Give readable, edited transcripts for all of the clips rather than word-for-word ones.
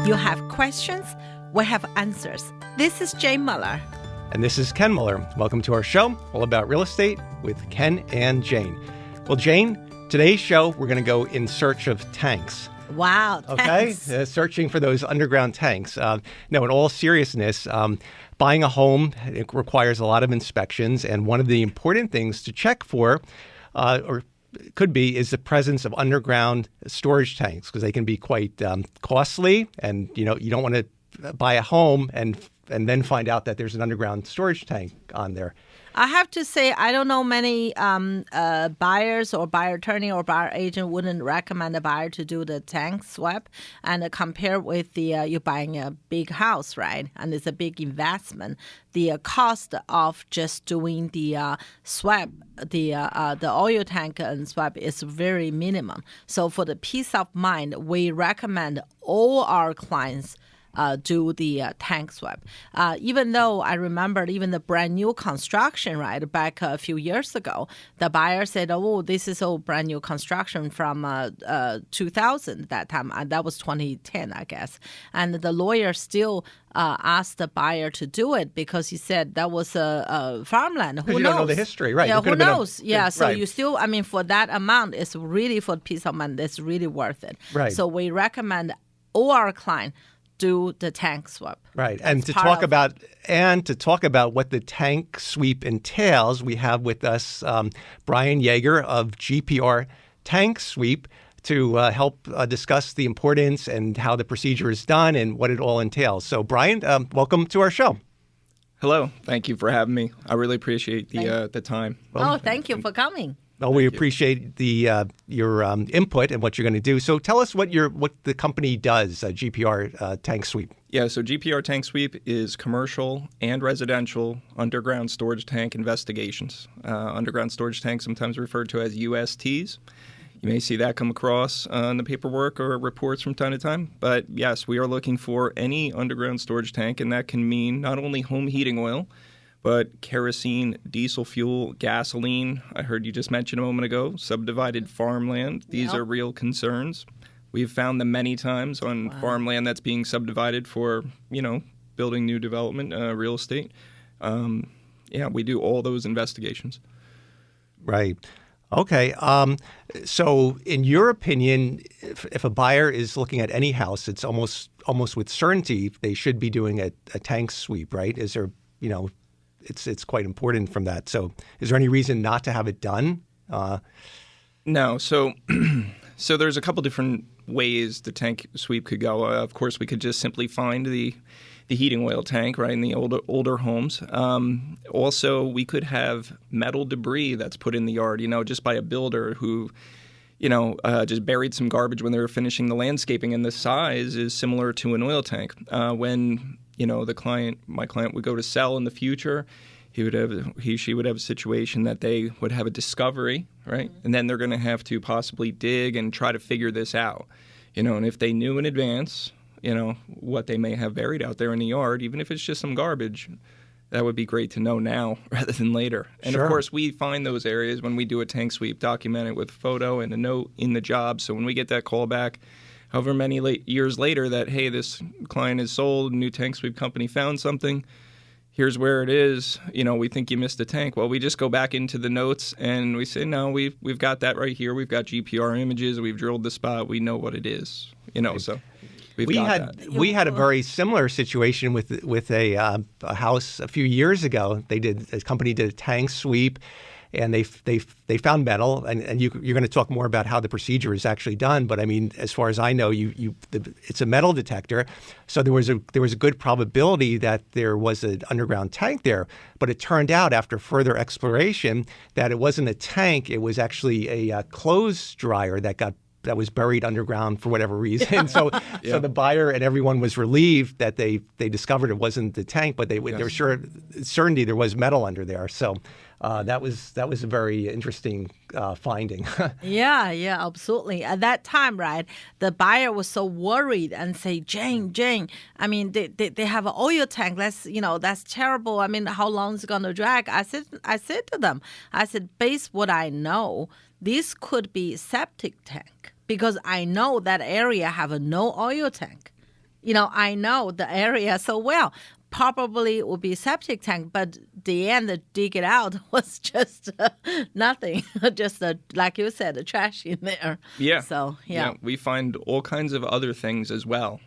You have questions, we have answers. This is Jane Muller. And this is Ken Muller. Welcome to our show, all about real estate with Ken and Jane. Well, Jane, today's show, we're going to go in search of tanks. Wow, tanks. Okay, searching for those underground tanks. No, in all seriousness, buying a home, it requires a lot of inspections. And one of the important things to check for, or could be, is the presence of underground storage tanks, because they can be quite costly. And, you don't want to buy a home and then find out that there's an underground storage tank on there. I have to say, I don't know many buyers or buyer attorney or buyer agent wouldn't recommend a buyer to do the tank swap and compare with you're buying a big house, right? And it's a big investment. The cost of just doing the swap, the oil tank and swap is very minimum. So for the peace of mind, we recommend all our clients do the tank swap. Even though I remember even the brand new construction, right, back a few years ago, the buyer said, oh, this is all brand new construction from 2000 that time. And that was 2010, I guess. And the lawyer still asked the buyer to do it because he said that was a farmland. Who knows? You don't know the history, right? Yeah, who knows? So you still, for that amount, it's really for peace of mind, it's really worth it. Right. So we recommend all our clients do the tank swap. Right. And to talk about what the tank sweep entails, we have with us Brian Yaeger of GPR Tank Sweep to help discuss the importance and how the procedure is done and what it all entails. So, Brian, welcome to our show. Hello. Thank you for having me. I really appreciate the time. Well, thank you for coming. Well, we appreciate your input and what you're going to do. So tell us what the company does, GPR Tank Sweep. Yeah, so GPR Tank Sweep is commercial and residential underground storage tank investigations. Underground storage tanks, sometimes referred to as USTs. You may see that come across in the paperwork or reports from time to time. But yes, we are looking for any underground storage tank, and that can mean not only home heating oil, but kerosene, diesel fuel, gasoline, I heard you just mention a moment ago, subdivided farmland. These are real concerns. We've found them many times on farmland that's being subdivided for, building new development, real estate. We do all those investigations. Right. Okay. So in your opinion, if a buyer is looking at any house, it's almost with certainty they should be doing a tank sweep, right? Is there, it's quite important from that. So is there any reason not to have it done? No. So there's a couple different ways the tank sweep could go. Of course, we could just simply find the heating oil tank, right, in the older homes. Also, we could have metal debris that's put in the yard, just by a builder who, just buried some garbage when they were finishing the landscaping, and the size is similar to an oil tank. When my client would go to sell in the future, she would have a situation that they would have a discovery, right? And then they're going to have to possibly dig and try to figure this out, and if they knew in advance, what they may have buried out there in the yard, even if it's just some garbage, that would be great to know now rather than later. And Of course, we find those areas when we do a tank sweep, document it with a photo and a note in the job. So when we get that call back, however many years later that, hey, this client is sold, a new tank sweep company found something, here's where it is, we think you missed a tank. Well, we just go back into the notes and we say, no, we've got that right here. We've got GPR images. We've drilled the spot. We know what it is, so we had a very similar situation with a house a few years ago. A company did a tank sweep, and they found metal. And you're going to talk more about how the procedure is actually done. But as far as I know, it's a metal detector, so there was a good probability that there was an underground tank there. But it turned out after further exploration that it wasn't a tank; it was actually a clothes dryer that was buried underground for whatever reason. So the buyer and everyone was relieved that they discovered it wasn't the tank, but they were sure certainty there was metal under there. So that was a very interesting finding. Yeah, absolutely. At that time, right, the buyer was so worried and say, Jane, they have an oil tank. That's terrible. How long is it going to drag? I said to them, based what I know, this could be septic tank. Because I know that area have no oil tank. I know the area so well. Probably it would be septic tank, but the end to dig it out was just nothing. Just like you said, the trash in there. Yeah. So yeah. We find all kinds of other things as well.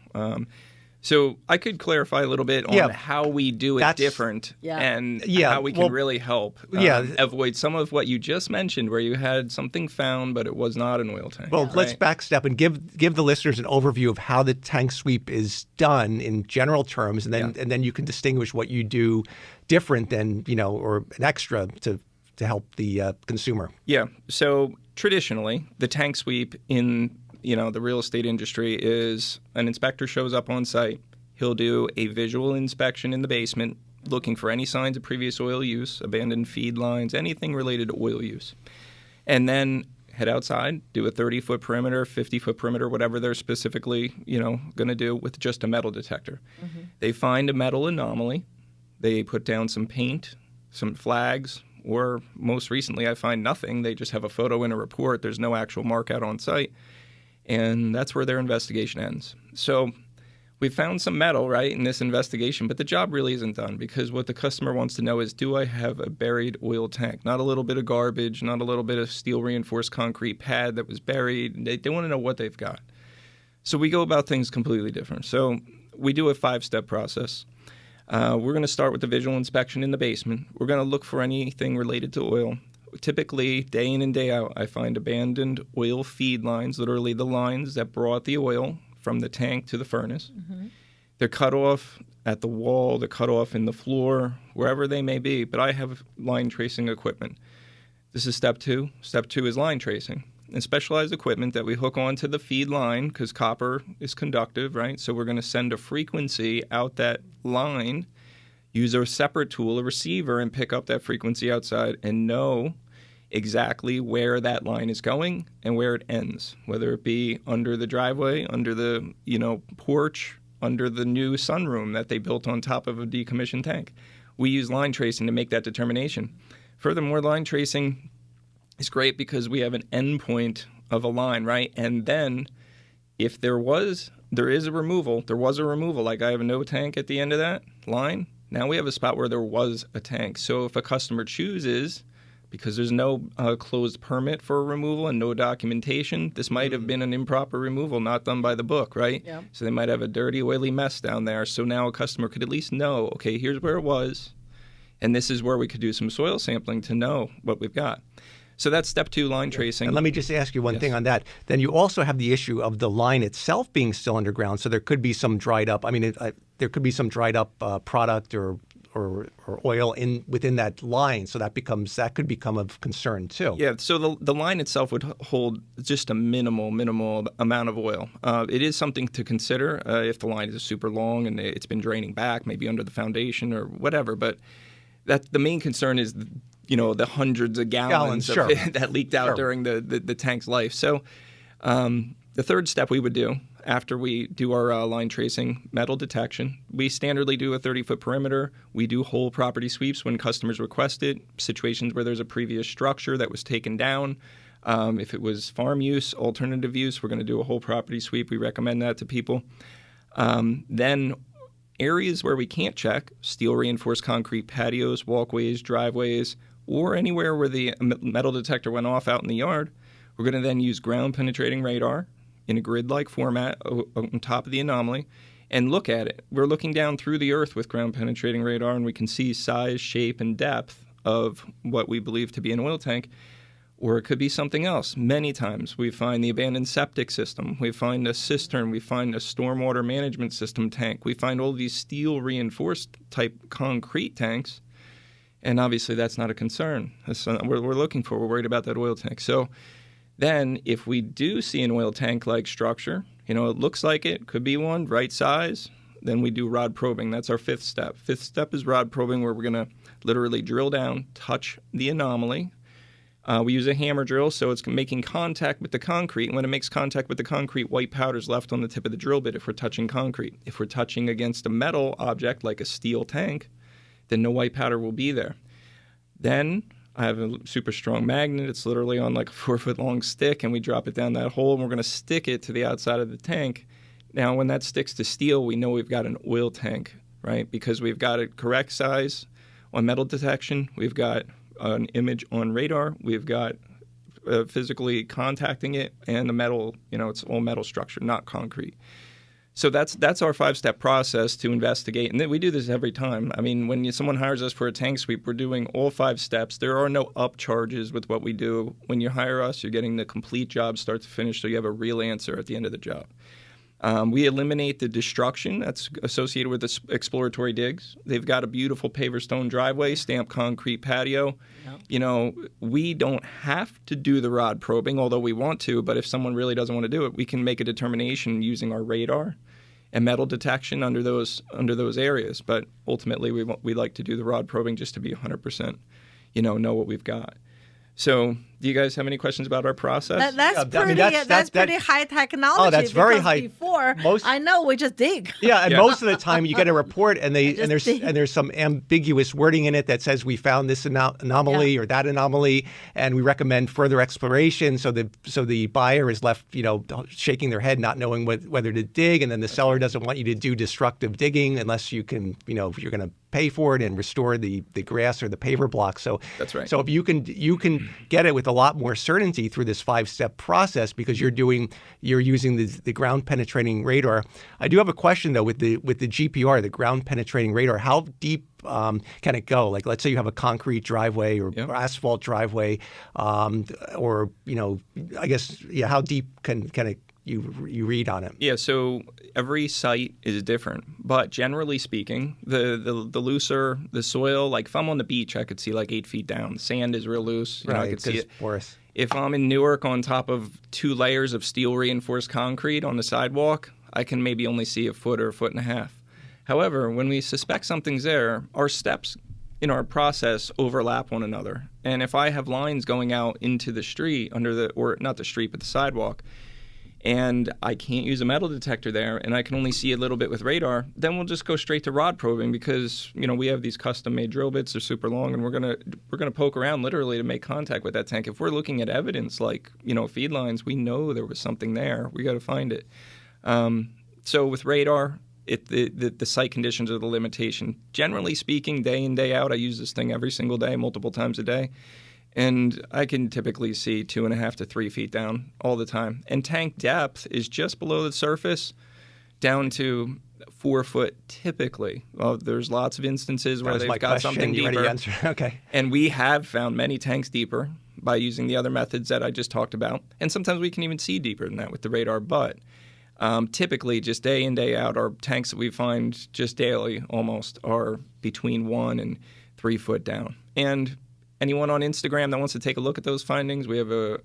So I could clarify a little bit on how we do it different and how we can really help avoid some of what you just mentioned where you had something found, but it was not an oil tank. Well, let's backstep and give the listeners an overview of how the tank sweep is done in general terms, and then you can distinguish what you do different than, or an extra to help the consumer. Yeah. So traditionally, the tank sweep in the real estate industry is an inspector shows up on site. He'll do a visual inspection in the basement, looking for any signs of previous oil use, abandoned feed lines, anything related to oil use. And then head outside, do a 30-foot perimeter, 50-foot perimeter, whatever they're specifically, going to do with just a metal detector. Mm-hmm. They find a metal anomaly. They put down some paint, some flags, or most recently I find nothing. They just have a photo in a report. There's no actual mark out on site. And that's where their investigation ends. So we found some metal, right, in this investigation, but the job really isn't done because what the customer wants to know is, do I have a buried oil tank? Not a little bit of garbage, not a little bit of steel reinforced concrete pad that was buried. They want to know what they've got. So we go about things completely different. So we do a 5-step process. We're going to start with the visual inspection in the basement. We're going to look for anything related to oil. Typically, day in and day out, I find abandoned oil feed lines, literally the lines that brought the oil from the tank to the furnace. Mm-hmm. They're cut off at the wall, they're cut off in the floor, wherever they may be, but I have line tracing equipment. This is step 2. Step 2 is line tracing. And specialized equipment that we hook onto the feed line, because copper is conductive, right? So we're going to send a frequency out that line, use a separate tool, a receiver, and pick up that frequency outside and know exactly where that line is going and where it ends, whether it be under the driveway, under the porch, under the new sunroom that they built on top of a decommissioned tank. We use line tracing to make that determination. Furthermore, line tracing is great because we have an endpoint of a line, right? And then if there was a removal, like I have no tank at the end of that line, now we have a spot where there was a tank. So if a customer chooses, because there's no closed permit for a removal and no documentation, this might have been an improper removal, not done by the book, right? Yep. So they might have a dirty, oily mess down there. So now a customer could at least know, okay, here's where it was, and this is where we could do some soil sampling to know what we've got. So that's step 2, line tracing. And let me just ask you one thing on that. Then you also have the issue of the line itself being still underground. So there could be some dried up. There could be some dried up product or oil within that line. So that could become of concern too. Yeah. So the line itself would hold just a minimal amount of oil. It is something to consider if the line is super long and it's been draining back, maybe under the foundation or whatever. But the main concern is the hundreds of gallons that leaked out during the tank's life. So the third step we would do after we do our line tracing, metal detection, we standardly do a 30-foot perimeter. We do whole property sweeps when customers request it, situations where there's a previous structure that was taken down. If it was farm use, alternative use, we're going to do a whole property sweep. We recommend that to people. Then areas where we can't check, steel reinforced concrete patios, walkways, driveways, or anywhere where the metal detector went off out in the yard, we're going to then use ground penetrating radar in a grid-like format on top of the anomaly and look at it. We're looking down through the earth with ground penetrating radar, and we can see size, shape, and depth of what we believe to be an oil tank, or it could be something else. Many times we find the abandoned septic system, we find a cistern, we find a stormwater management system tank, we find all these steel reinforced type concrete tanks. And obviously that's not a concern. That's what we're looking for. We're worried about that oil tank. So then if we do see an oil tank-like structure, it looks like it, could be one, right size, then we do rod probing. That's our 5th step. 5th step is rod probing, where we're going to literally drill down, touch the anomaly. We use a hammer drill, so it's making contact with the concrete. And when it makes contact with the concrete, white powder is left on the tip of the drill bit if we're touching concrete. If we're touching against a metal object like a steel tank, then no white powder will be there. Then I have a super strong magnet. It's literally on like a 4-foot long stick, and we drop it down that hole, and we're going to stick it to the outside of the tank. Now, when that sticks to steel, we know we've got an oil tank, right? Because we've got a correct size on metal detection. We've got an image on radar. We've got physically contacting it, and the metal, it's all metal structure, not concrete. So that's our 5-step process to investigate, and we do this every time. I mean, when someone hires us for a tank sweep, we're doing all 5 steps. There are no upcharges with what we do. When you hire us, you're getting the complete job start to finish, so you have a real answer at the end of the job. We eliminate the destruction that's associated with the exploratory digs. They've got a beautiful paver stone driveway, stamped concrete patio. Yep. We don't have to do the rod probing, although we want to, but if someone really doesn't want to do it, we can make a determination using our radar and metal detection under those areas. But ultimately, we like to do the rod probing just to be 100%, know what we've got. So, do you guys have any questions about our process? That's pretty high technology. Oh, that's very high. Before, I know we just dig. Yeah, and most of the time you get a report, and there's some ambiguous wording in it that says we found this anomaly or that anomaly, and we recommend further exploration. So the buyer is left, shaking their head, not knowing whether to dig, and then the seller doesn't want you to do destructive digging unless you can, if you're going to pay for it and restore the grass or the paver block. So that's right. So if you can get it with a lot more certainty through this 5-step process because you're using the ground penetrating radar. I do have a question though with the GPR, the ground penetrating radar. How deep can it go? Like, let's say you have a concrete driveway or asphalt driveway, or I guess how deep can it? You read on it. Yeah, so every site is different, but generally speaking, the looser the soil, like if I'm on the beach, I could see like 8 feet down. Sand is real loose. Right, I could see it. Porous. If I'm in Newark on top of 2 layers of steel reinforced concrete on the sidewalk, I can maybe only see a foot or a foot and a half. However, when we suspect something's there, our steps in our process overlap one another. And if I have lines going out into the street or not the street, but the sidewalk, and I can't use a metal detector there, and I can only see a little bit with radar, then we'll just go straight to rod probing because, we have these custom-made drill bits. They're super long, and we're gonna poke around literally to make contact with that tank. If we're looking at evidence like, feed lines, we know there was something there. We got to find it. So with radar, the site conditions are the limitation. Generally speaking, day in, day out, I use this thing every single day, multiple times a day. And I can typically see 2.5 to 3 feet down all the time. And tank depth is just below the surface down to 4 foot typically. Well, there's lots of instances where they've got something deeper. Okay. And we have found many tanks deeper by using the other methods that I just talked about. And sometimes we can even see deeper than that with the radar. But typically, just day in, day out, our tanks that we find just daily almost are between 1 and 3 foot down. And anyone on Instagram that wants to take a look at those findings, we have a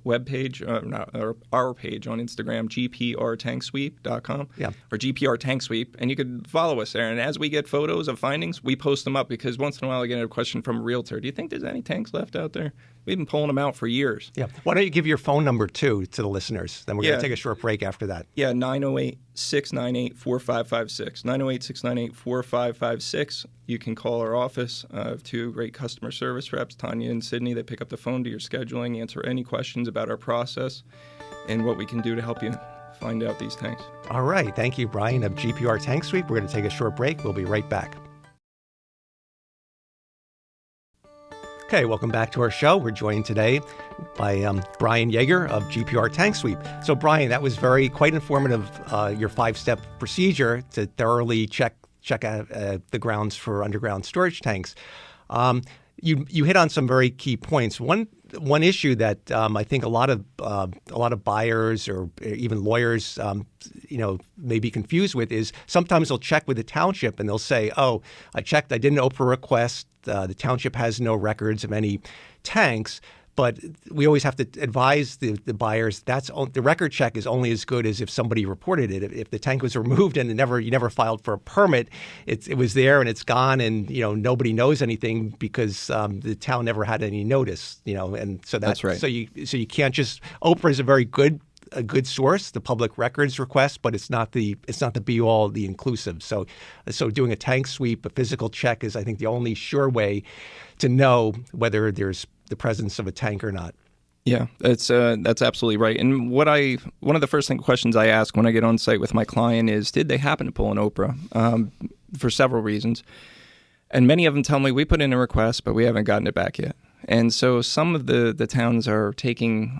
web page, our page on Instagram, gprtanksweep.com, or GPR Tank Sweep, and you could follow us there. And as we get photos of findings, we post them up because once in a while I get a question from a realtor. Do you think there's any tanks left out there? We've been pulling them out for years. Yeah. Why don't you give your phone number, too, to the listeners? Then we're going to take a short break after that. Yeah, 908-698-4556. 908-698-4556. You can call our office. I have 2 great customer service reps, Tanya and Sydney. They pick up the phone to your scheduling, answer any questions about our process and what we can do to help you find out these tanks. All right. Thank you, Brian of GPR Tank Sweep. We're going to take a short break. We'll be right back. Okay, welcome back to our show. We're joined today by Brian Yaeger of GPR Tank Sweep. So, Brian, that was quite informative, your 5-step procedure to thoroughly check out the grounds for underground storage tanks. You hit on some very key points. One issue that I think a lot of buyers or even lawyers may be confused with is sometimes they'll check with the township and they'll say, "Oh, I checked. I did an Oprah request. The township has no records of any tanks." But we always have to advise the buyers the record check is only as good as if somebody reported it. If the tank was removed and you never filed for a permit, it was there and it's gone, and nobody knows anything because the town never had any notice. And so that's right. So you can't just Oprah is a good source, the public records request, but it's not the be all, the inclusive. So doing a tank sweep, a physical check is, I think, the only sure way to know whether there's the presence of a tank or not. Yeah, that's absolutely right. And one of the first questions I ask when I get on site with my client is, did they happen to pull an Oprah? For several reasons. And many of them tell me, we put in a request, but we haven't gotten it back yet. And so some of the towns are taking,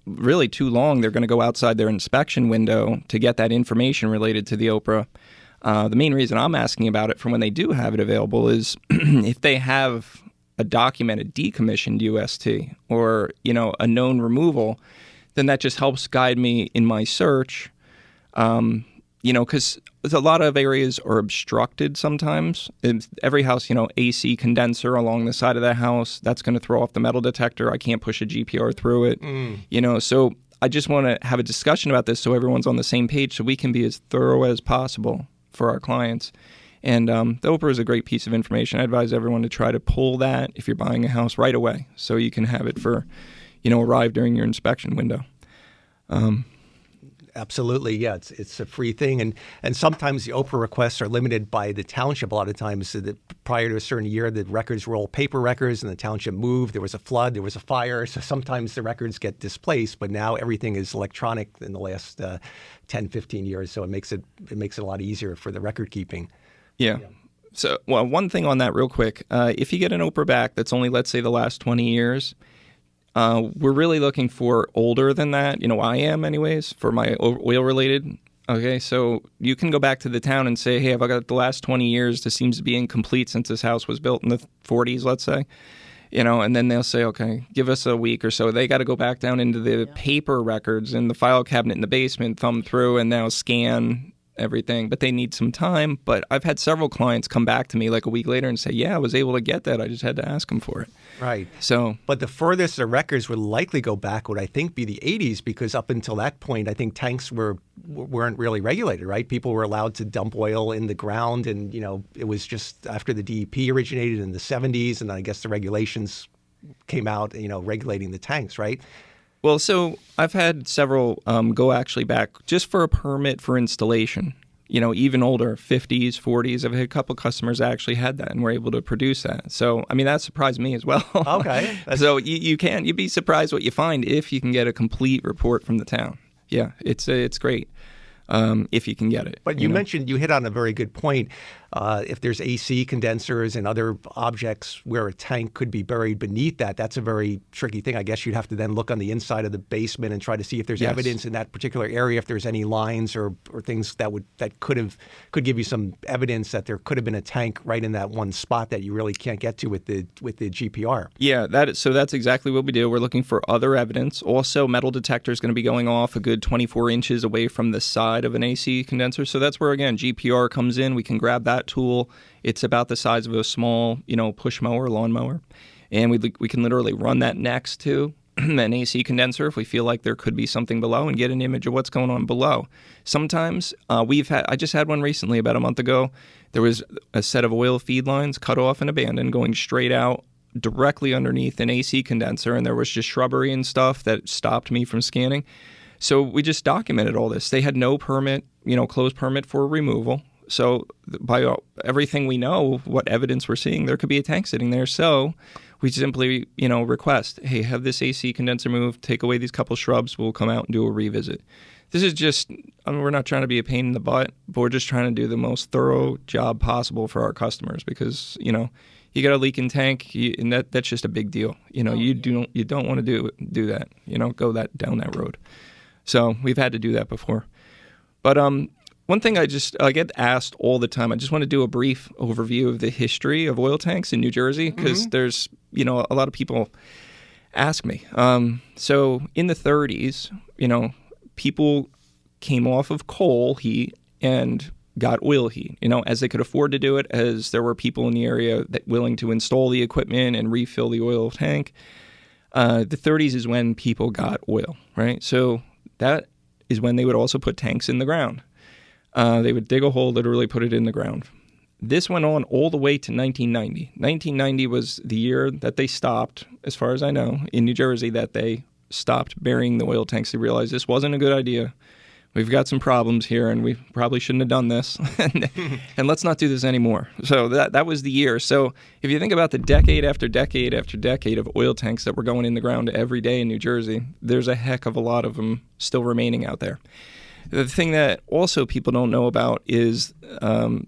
really too long. They're going to go outside their inspection window to get that information related to the Oprah. The main reason I'm asking about it from when they do have it available is if they have a documented decommissioned UST or, a known removal, then that just helps guide me in my search. Because a lot of areas are obstructed sometimes. Every house, AC condenser along the side of the house, that's going to throw off the metal detector. I can't push a GPR through it. So I just want to have a discussion about this so everyone's on the same page so we can be as thorough as possible for our clients. And the Oprah is a great piece of information. I advise everyone to try to pull that if you're buying a house right away so you can have it for, arrive during your inspection window. Absolutely, yeah. It's a free thing, and sometimes the Oprah requests are limited by the township. A lot of times, so that prior to a certain year, the records were all paper records, and the township moved. There was a flood, there was a fire, so sometimes the records get displaced. But now everything is electronic in the last 10, 15 years, so it makes it a lot easier for the record keeping. Yeah. So, well, one thing on that real quick. If you get an Oprah back that's only, let's say, the last 20 years, we're really looking for older than that. I am anyways for my oil related. Okay, so you can go back to the town and say, hey, I've got the last 20 years. This seems to be incomplete since this house was built in the 40s, let's say. And then they'll say, okay, give us a week or so. They got to go back down into the paper records in the file cabinet in the basement, thumb through, and now scan everything, but they need some time. But I've had several clients come back to me like a week later and say, yeah, I was able to get that. I just had to ask them for it. Right. So, but the furthest the records would likely go back would, I think, be the 80s, because up until that point, I think tanks weren't really regulated, right? People were allowed to dump oil in the ground, and, it was just after the DEP originated in the 70s, and I guess the regulations came out, regulating the tanks, right? Well, so I've had several go actually back just for a permit for installation. Even older, 50s, 40s. I've had a couple customers that actually had that and were able to produce that. So, that surprised me as well. Okay. So you'd be surprised what you find if you can get a complete report from the town. Yeah, it's great. If you can get it. But you mentioned, you hit on a very good point. If there's AC condensers and other objects where a tank could be buried beneath that, that's a very tricky thing. I guess you'd have to then look on the inside of the basement and try to see if there's evidence in that particular area, if there's any lines or things that could give you some evidence that there could have been a tank right in that one spot that you really can't get to with the GPR. Yeah, that's exactly what we do. We're looking for other evidence. Also, metal detector is going to be going off a good 24 inches away from the side of an AC condenser. So that's where, again, GPR comes in. We can grab that tool. It's about the size of a small, push mower, lawn mower. And we can literally run that next to an AC condenser if we feel like there could be something below and get an image of what's going on below. Sometimes I just had one recently about a month ago. There was a set of oil feed lines cut off and abandoned going straight out directly underneath an AC condenser, and there was just shrubbery and stuff that stopped me from scanning. So we just documented all this. They had no permit, closed permit for removal. So by everything we know, what evidence we're seeing, there could be a tank sitting there. So we simply, request, hey, have this AC condenser moved, take away these couple shrubs, we'll come out and do a revisit. This is just, we're not trying to be a pain in the butt, but we're just trying to do the most thorough job possible for our customers because, you got a leaking tank, and that's just a big deal. You don't want to do that, go down that road. So we've had to do that before. But one thing I get asked all the time, I just want to do a brief overview of the history of oil tanks in New Jersey because there's, a lot of people ask me. So in the 30s, people came off of coal heat and got oil heat, as they could afford to do it, as there were people in the area that willing to install the equipment and refill the oil tank. The 30s is when people got oil, right? So that is when they would also put tanks in the ground. They would dig a hole, literally put it in the ground. This went on all the way to 1990. 1990 was the year that they stopped, as far as I know, in New Jersey, that they stopped burying the oil tanks. They realized this wasn't a good idea. we've got some problems here, and we probably shouldn't have done this, and let's not do this anymore. So that was the year. So if you think about the decade after decade after decade of oil tanks that were going in the ground every day in New Jersey, there's a heck of a lot of them still remaining out there. The thing that also people don't know about is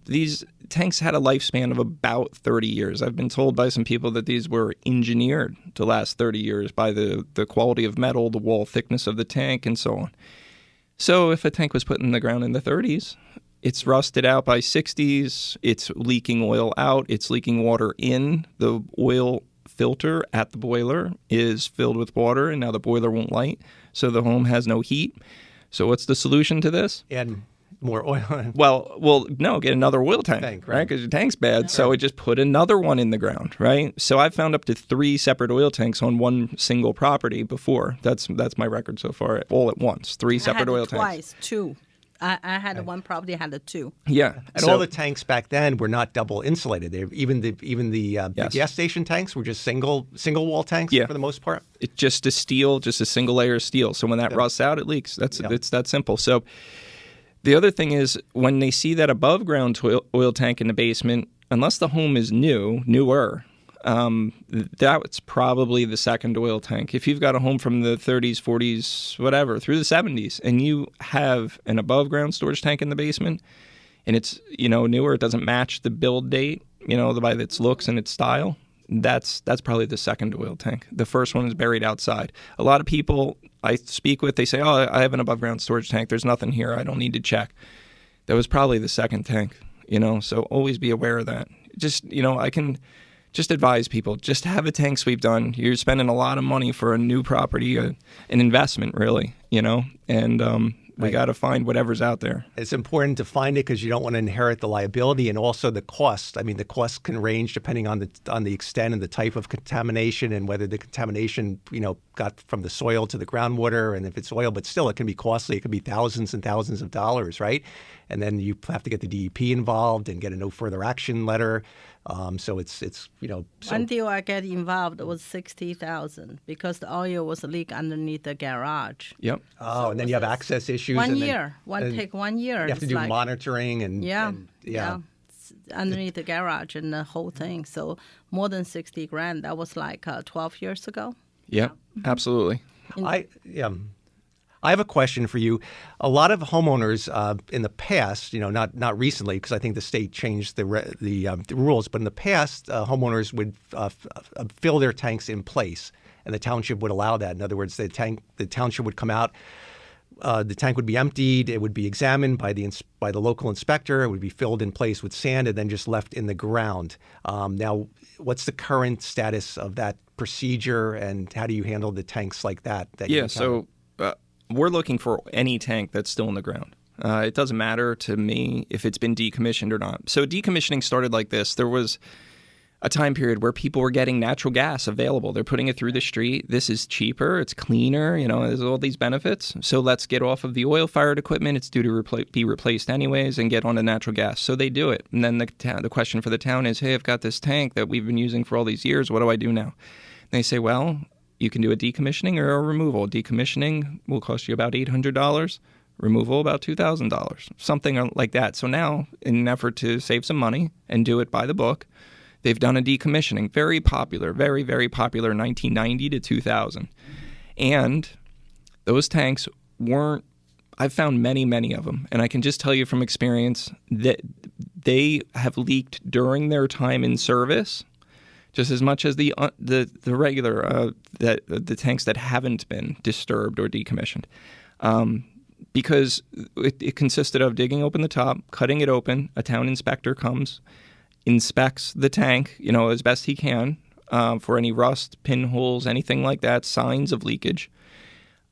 these tanks had a lifespan of about 30 years. I've been told by some people that these were engineered to last 30 years by the quality of metal, the wall thickness of the tank, and so on. So if a tank was put in the ground in the 30s, it's rusted out by 60s, it's leaking oil out, it's leaking water in. The oil filter at the boiler is filled with water, and now the boiler won't light, so the home has no heat. So what's the solution to this? And more oil. Well, no, get another oil tank, right? Because your tank's bad. So it just put another one in the ground, right? So I've found up to 3 separate oil tanks on one single property before. That's my record so far, all at once. 3 separate oil tanks. Twice, 2. I had one property, had 2. Yeah, and all the tanks back then were not double insulated. Even the Yes. gas station tanks were just single wall tanks for the most part. It's just a single layer of steel. So when that rusts out, it leaks. It's that simple. So the other thing is when they see that above ground oil tank in the basement, unless the home is newer, that's probably the second oil tank. If you've got a home from the 30s, 40s, whatever, through the 70s, and you have an above ground storage tank in the basement, and it's newer, it doesn't match the build date, by its looks and its style, that's probably the second oil tank. The first one is buried outside. A lot of people I speak with, they say, "Oh, I have an above ground storage tank. There's nothing here. I don't need to check." That was probably the second tank. So always be aware of that. Just I can just advise people, just have a tank sweep done. You're spending a lot of money for a new property, an investment really, and we got to find whatever's out there. It's important to find it because you don't want to inherit the liability and also the cost. I mean, the cost can range depending on the extent and the type of contamination and whether the contamination, got from the soil to the groundwater, and if it's oil, but still it can be costly. It could be thousands and thousands of dollars, right? And then you have to get the DEP involved and get a no further action letter. So it's. One deal I get involved was $60,000 because the oil was leak underneath the garage. Yep. Oh, and then you have access issues. 1 year. Take 1 year. You have to do monitoring and underneath the garage and the whole thing. So more than $60,000. That was like 12 years ago. Yep. Absolutely. I have a question for you. A lot of homeowners in the past, not recently, because I think the state changed the rules, but in the past, homeowners would fill their tanks in place, and the township would allow that. In other words, the township would come out, the tank would be emptied, it would be examined by the local inspector, it would be filled in place with sand, and then just left in the ground. Now, what's the current status of that procedure, and how do you handle the tanks like that? We're looking for any tank that's still in the ground. It doesn't matter to me if it's been decommissioned or not. So decommissioning started like this. There was a time period where people were getting natural gas available. They're putting it through the street. This is cheaper. It's cleaner. There's all these benefits. So let's get off of the oil-fired equipment. It's due to be replaced anyways and get on to natural gas. So they do it. And then the question for the town is, hey, I've got this tank that we've been using for all these years. What do I do now? And they say, well, you can do a decommissioning or a removal. Decommissioning will cost you about $800. Removal about $2,000, something like that. So now, in an effort to save some money and do it by the book, they've done a decommissioning. Very popular, very, very popular, 1990 to 2000. And those tanks weren't, I've found many, many of them. And I can just tell you from experience that they have leaked during their time in service just as much as the regular the tanks that haven't been disturbed or decommissioned, because it consisted of digging open the top, cutting it open. A town inspector comes, inspects the tank, as best he can for any rust, pinholes, anything like that, signs of leakage.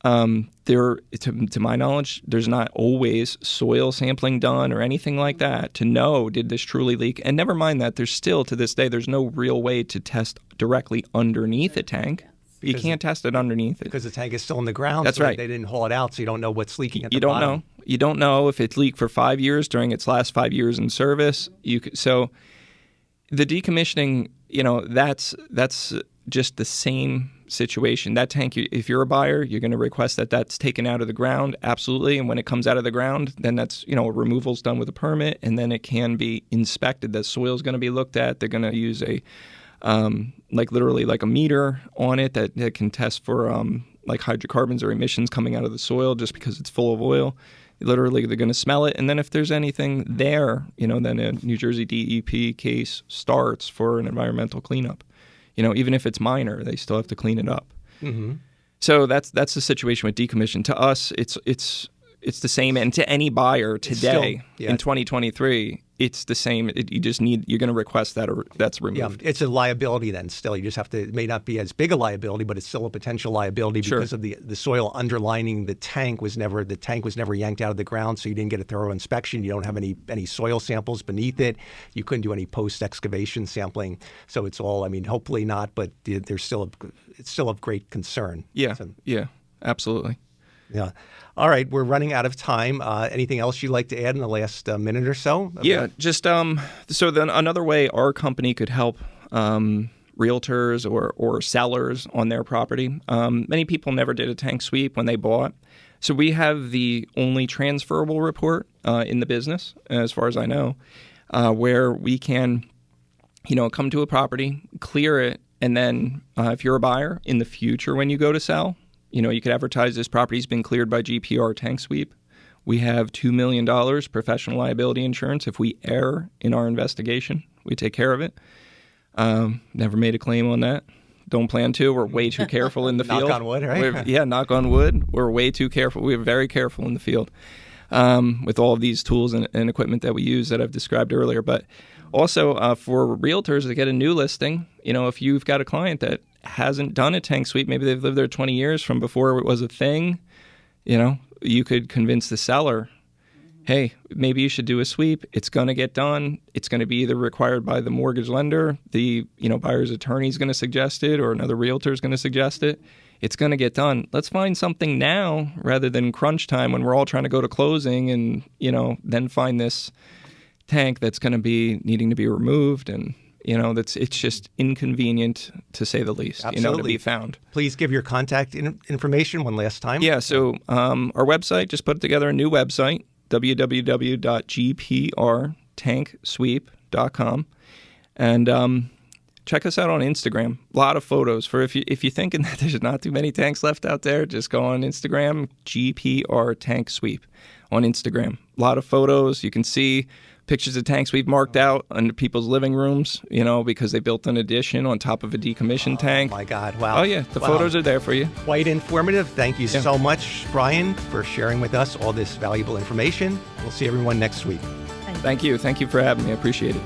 To my knowledge, there's not always soil sampling done or anything like that to know, did this truly leak? And never mind that, there's still, to this day, there's no real way to test directly underneath a tank. You can't test it underneath it. Because the tank is still in the ground. That's right. They didn't haul it out, so you don't know what's leaking at the bottom. You don't know if it leaked for 5 years during its last 5 years in service. So the decommissioning, that's just the same situation. That tank, if you're a buyer, you're going to request that that's taken out of the ground, absolutely. And when it comes out of the ground, then that's, a removal's done with a permit, and then it can be inspected. The soil's going to be looked at. They're going to use a, literally like a meter on it that can test for like hydrocarbons or emissions coming out of the soil just because it's full of oil. Literally, they're going to smell it. And then if there's anything there, then a New Jersey DEP case starts for an environmental cleanup. Even if it's minor, they still have to clean it up. Mm-hmm. So that's the situation with decommission. To us, it's the same, and to any buyer today in 2023, it's the same. You're going to request that or that's removed. Yeah, it's a liability then. Still, you just have to. It may not be as big a liability, but it's still a potential liability because of the soil underlining the tank was never yanked out of the ground, so you didn't get a thorough inspection. You don't have any soil samples beneath it. You couldn't do any post excavation sampling. So it's all. I mean, hopefully not, but it's still of great concern. Yeah. So, yeah. Absolutely. Yeah. All right. We're running out of time. Anything else you'd like to add in the last minute or so? Yeah. Just so then another way our company could help realtors or sellers on their property. Many people never did a tank sweep when they bought. So we have the only transferable report in the business, as far as I know, where we can, come to a property, clear it, and then if you're a buyer in the future when you go to sell, you could advertise this property's been cleared by GPR tank sweep. We have $2 million professional liability insurance. If we err in our investigation, we take care of it. Never made a claim on that. Don't plan to. We're way too careful in the field. Knock on wood, right? Knock on wood. We're way too careful. We're very careful in the field with all of these tools and equipment that we use that I've described earlier. But also for realtors to get a new listing, if you've got a client that hasn't done a tank sweep, maybe they've lived there 20 years from before it was a thing, you could convince the seller, hey, maybe you should do a sweep. It's going to get done. It's going to be either required by the mortgage lender, the buyer's attorney is going to suggest it, or another realtor is going to suggest it. It's going to get done. Let's find something now rather than crunch time when we're all trying to go to closing and, then find this tank that's going to be needing to be removed. And it's just inconvenient to say the least. Absolutely. To be found. Please give your contact information one last time. Yeah. So our website, just put together a new website, www.gprtanksweep.com, and check us out on Instagram. A lot of photos. For if you're thinking that there's not too many tanks left out there, just go on Instagram, GPR Tank Sweep on Instagram. A lot of photos. You can see pictures of tanks we've marked out under people's living rooms, because they built an addition on top of a decommissioned tank. Oh, my God. Wow. Oh, yeah. The photos are there for you. Quite informative. Thank you so much, Brian, for sharing with us all this valuable information. We'll see everyone next week. Thank you. Thank you for having me. I appreciate it.